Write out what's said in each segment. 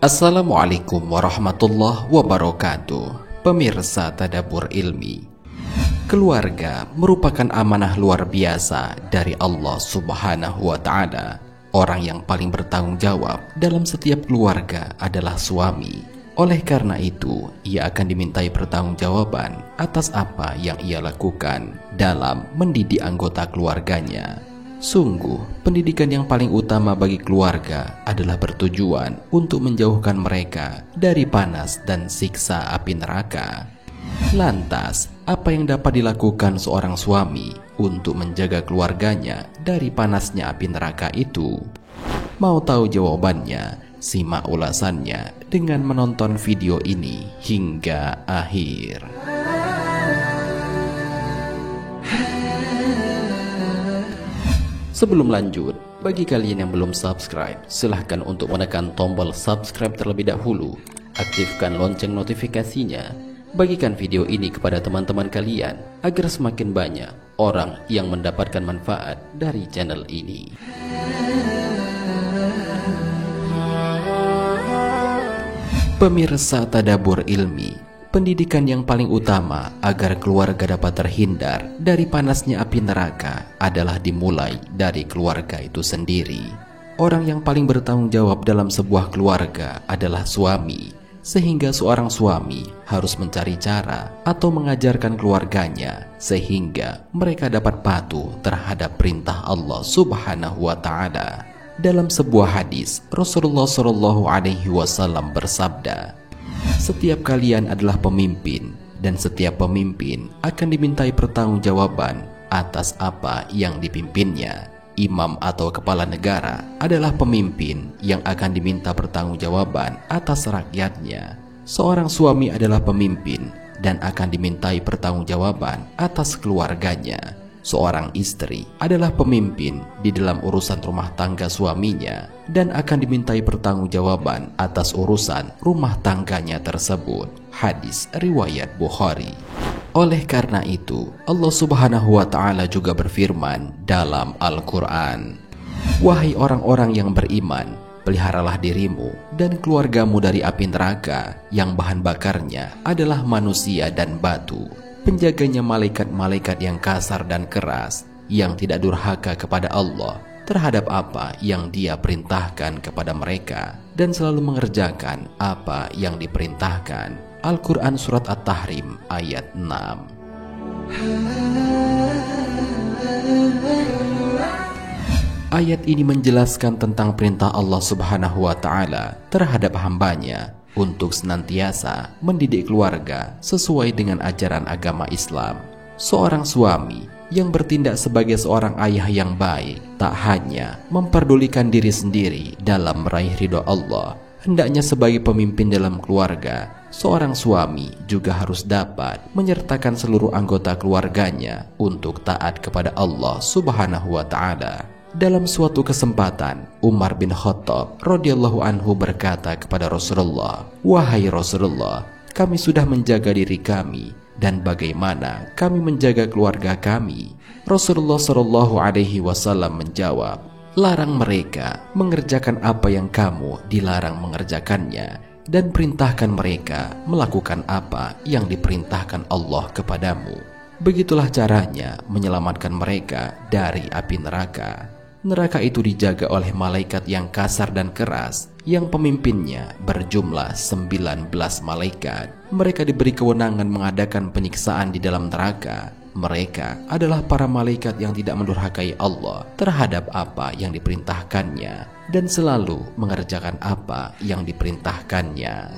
Assalamualaikum warahmatullahi wabarakatuh. Pemirsa Tadabbur Ilmi, keluarga merupakan amanah luar biasa dari Allah Subhanahu wa Ta'ala. Orang yang paling bertanggung jawab dalam setiap keluarga adalah suami. Oleh karena itu, ia akan dimintai pertanggungjawaban atas apa yang ia lakukan dalam mendidik anggota keluarganya. Sungguh, pendidikan yang paling utama bagi keluarga adalah bertujuan untuk menjauhkan mereka dari panas dan siksa api neraka. Lantas, apa yang dapat dilakukan seorang suami untuk menjaga keluarganya dari panasnya api neraka itu? Mau tahu jawabannya? Simak ulasannya dengan menonton video ini hingga akhir. Sebelum lanjut, bagi kalian yang belum subscribe, silahkan untuk menekan tombol subscribe terlebih dahulu. Aktifkan lonceng notifikasinya. Bagikan video ini kepada teman-teman kalian agar semakin banyak orang yang mendapatkan manfaat dari channel ini. Pemirsa Tadabbur Ilmi, pendidikan yang paling utama agar keluarga dapat terhindar dari panasnya api neraka adalah dimulai dari keluarga itu sendiri. Orang yang paling bertanggung jawab dalam sebuah keluarga adalah suami. Sehingga seorang suami harus mencari cara atau mengajarkan keluarganya sehingga mereka dapat patuh terhadap perintah Allah Subhanahu wa Ta'ala. Dalam sebuah hadis, Rasulullah Shallallahu Alaihi Wasallam bersabda, "Setiap kalian adalah pemimpin dan setiap pemimpin akan dimintai pertanggungjawaban atas apa yang dipimpinnya." Imam atau kepala negara adalah pemimpin yang akan diminta pertanggungjawaban atas rakyatnya. Seorang suami adalah pemimpin dan akan dimintai pertanggungjawaban atas keluarganya. Seorang istri adalah pemimpin di dalam urusan rumah tangga suaminya dan akan dimintai pertanggungjawaban atas urusan rumah tangganya tersebut. Hadis riwayat Bukhari. Oleh karena itu, Allah Subhanahu wa Ta'ala juga berfirman dalam Al-Quran, "Wahai orang-orang yang beriman, peliharalah dirimu dan keluargamu dari api neraka yang bahan bakarnya adalah manusia dan batu. Penjaganya malaikat-malaikat yang kasar dan keras, yang tidak durhaka kepada Allah terhadap apa yang Dia perintahkan kepada mereka dan selalu mengerjakan apa yang diperintahkan." Al-Quran Surat At-Tahrim ayat 6. Ayat ini menjelaskan tentang perintah Allah Subhanahu wa Ta'ala terhadap hambanya untuk senantiasa mendidik keluarga sesuai dengan ajaran agama Islam. Seorang suami yang bertindak sebagai seorang ayah yang baik tak hanya memperdulikan diri sendiri dalam meraih ridho Allah, hendaknya sebagai pemimpin dalam keluarga, seorang suami juga harus dapat menyertakan seluruh anggota keluarganya untuk taat kepada Allah Subhanahu wa Ta'ala. Dalam suatu kesempatan, Umar bin Khattab radhiyallahu anhu berkata kepada Rasulullah, "Wahai Rasulullah, kami sudah menjaga diri kami, dan bagaimana kami menjaga keluarga kami?" Rasulullah Shallallahu Alaihi Wasallam menjawab, "Larang mereka mengerjakan apa yang kamu dilarang mengerjakannya, dan perintahkan mereka melakukan apa yang diperintahkan Allah kepadamu. Begitulah caranya menyelamatkan mereka dari api neraka." Neraka itu dijaga oleh malaikat yang kasar dan keras, yang pemimpinnya berjumlah 19 malaikat. Mereka diberi kewenangan mengadakan penyiksaan di dalam neraka. Mereka adalah para malaikat yang tidak mendurhakai Allah terhadap apa yang diperintahkannya dan selalu mengerjakan apa yang diperintahkannya.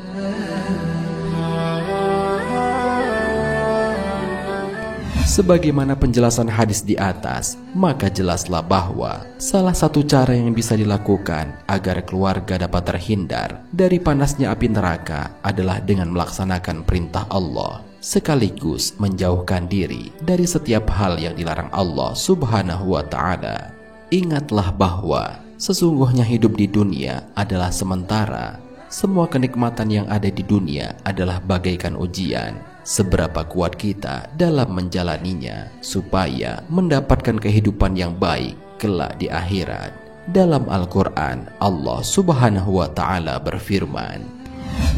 Sebagaimana penjelasan hadis di atas, maka jelaslah bahwa salah satu cara yang bisa dilakukan agar keluarga dapat terhindar dari panasnya api neraka adalah dengan melaksanakan perintah Allah, sekaligus menjauhkan diri dari setiap hal yang dilarang Allah Subhanahu wa Ta'ala. Ingatlah bahwa sesungguhnya hidup di dunia adalah sementara. Semua kenikmatan yang ada di dunia adalah bagaikan ujian. Seberapa kuat kita dalam menjalaninya supaya mendapatkan kehidupan yang baik kelak di akhirat. Dalam Al-Quran, Allah Subhanahu wa Ta'ala berfirman,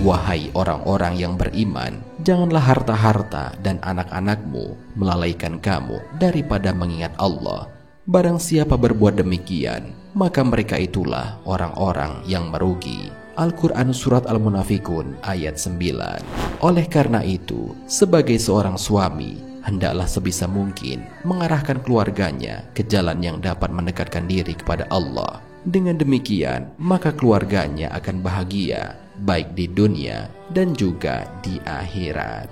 "Wahai orang-orang yang beriman, janganlah harta-harta dan anak-anakmu melalaikan kamu daripada mengingat Allah. Barang siapa berbuat demikian, maka mereka itulah orang-orang yang merugi." Al-Quran Surat Al-Munafikun ayat 9. Oleh karena itu, sebagai seorang suami, hendaklah sebisa mungkin mengarahkan keluarganya ke jalan yang dapat mendekatkan diri kepada Allah. Dengan demikian, maka keluarganya akan bahagia, baik di dunia dan juga di akhirat.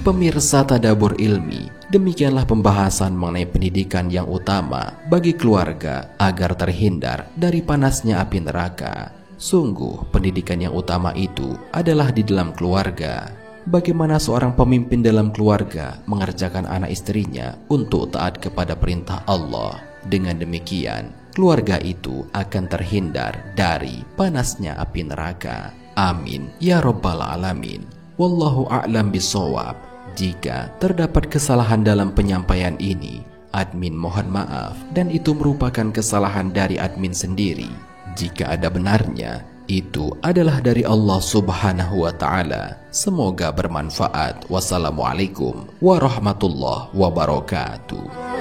Pemirsa Tadabbur Ilmi, demikianlah pembahasan mengenai pendidikan yang utama bagi keluarga agar terhindar dari panasnya api neraka. Sungguh, pendidikan yang utama itu adalah di dalam keluarga. Bagaimana seorang pemimpin dalam keluarga mengerjakan anak istrinya untuk taat kepada perintah Allah. Dengan demikian, keluarga itu akan terhindar dari panasnya api neraka. Amin ya rabbal alamin. Wallahu a'lam bishawab. Jika terdapat kesalahan dalam penyampaian ini, admin mohon maaf, dan itu merupakan kesalahan dari admin sendiri. Jika ada benarnya, itu adalah dari Allah Subhanahu wa Ta'ala. Semoga bermanfaat. Wassalamualaikum warahmatullahi wabarakatuh.